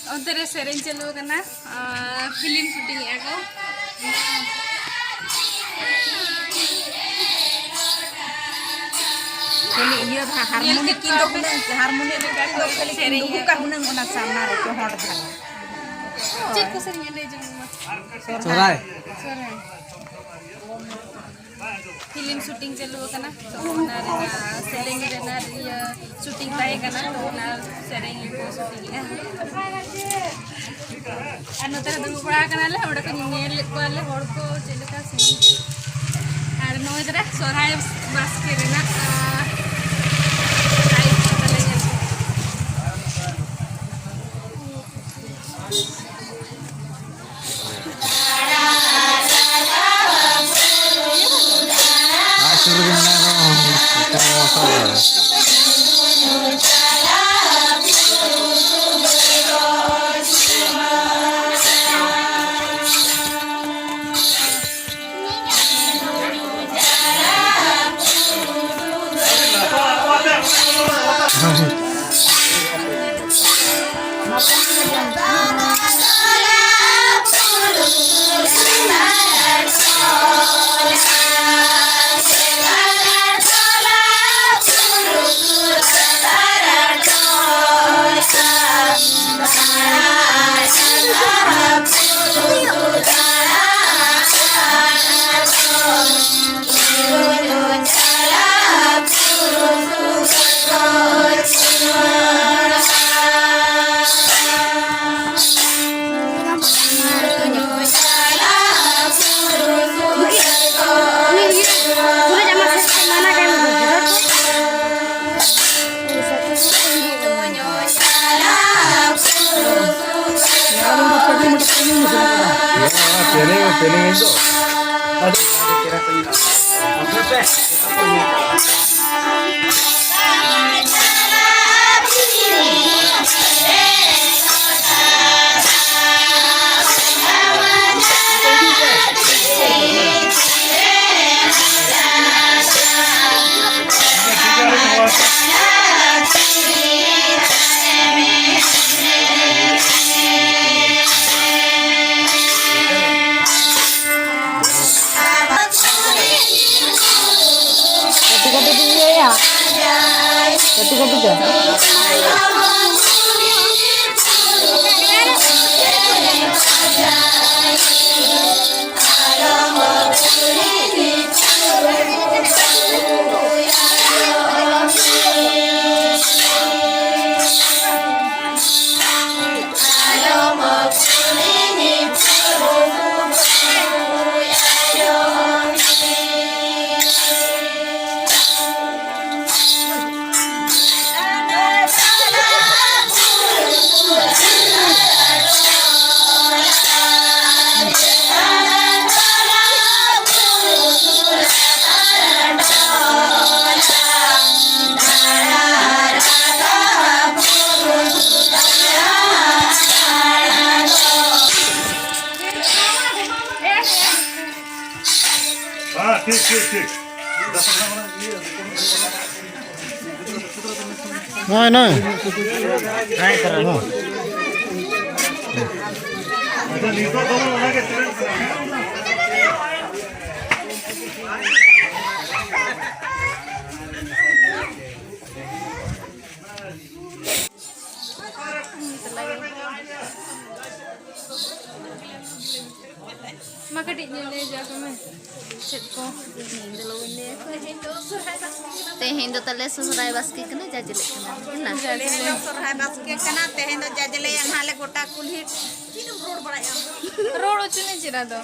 Ontere sering celu kena film syuting ya kau. Ini iya harmoni kinto kunang harmoni kinto kali sering buka kunang onak samna re ko hot dhala. Cik ko sering ada jeng mas. Sorai. Sorai. Film syuting celu kena. To onar sering renar ya syuting tay kena to onar sering ko syuting ya. Anu tara dulu pura kena le oda ko nyel ko le hor ko chelaka sing. Ar no idra sorai bas ke rena Feeling itu. Aduh, kira pengen. Oke, Teh. Ketiga. ठीक. नहीं Maka dinyele jago me chet ko तेहें दो तले सुसराय बस के कने जाजले कना जले सोरहाय बास के कना तेहें दो जजले अनहाले गोटा कुल्ही तीन रोड बड़ाया रोड चुने चिरा दो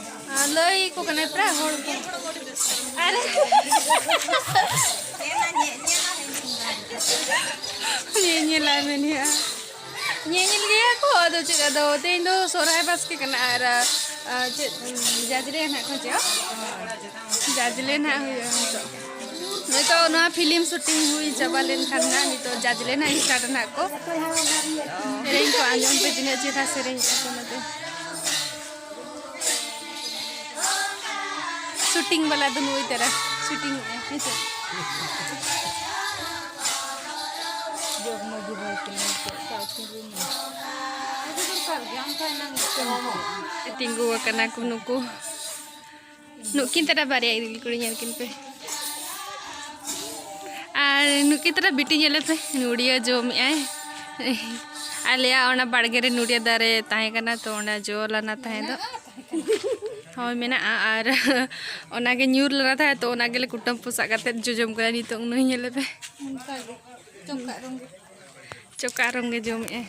लई को कने प्रा होड़ अरे ये ला मेनिया ये लिया को दो चिरा दो तेहें दो सोरहाय बस के कना आरा जाजले ना को जाजले ना तो ना फिल्म शूटिंग हुई जबालेन खाना नहीं तो जाजले ना स्टार्ट ना को सेरेंग को आंजम पे जिने अच्छी था सेरेंग को नते शूटिंग वाला दोनों हुई तरह शूटिंग है Jog mau dibawa ke rumah. Itu besar, yang kayak nang tinggu kena aku nuku nukin tada bari ay kuri nyal kin pe nuki tada biti nyale pe nudiya jom ay alia ona badgere nudiya dare tahe kana to ona jo lana tahe do hoy mena ar ona ge nyur lana tahe to ona gele kutam pusa kate jojom kala ni to nu nyale pe cokak rong ge jom ay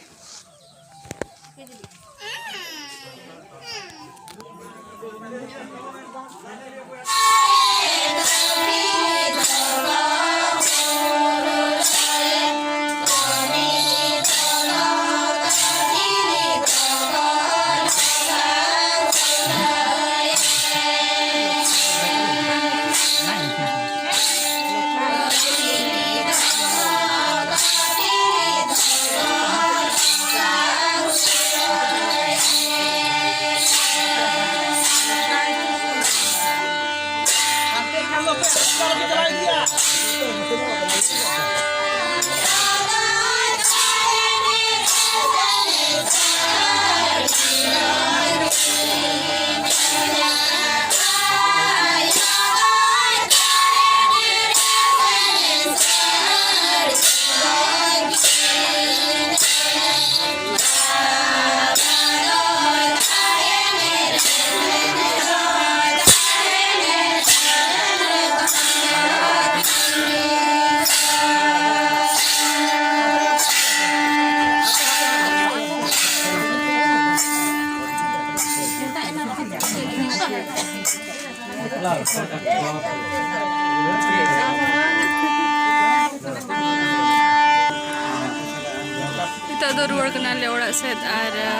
Kita do ruar kena lewat set ada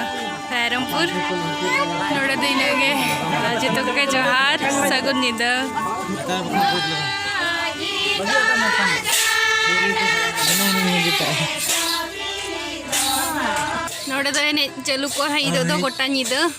Rampur nora din lagi jito ke johar sagun nida nora do ini celu ko hai do gota nida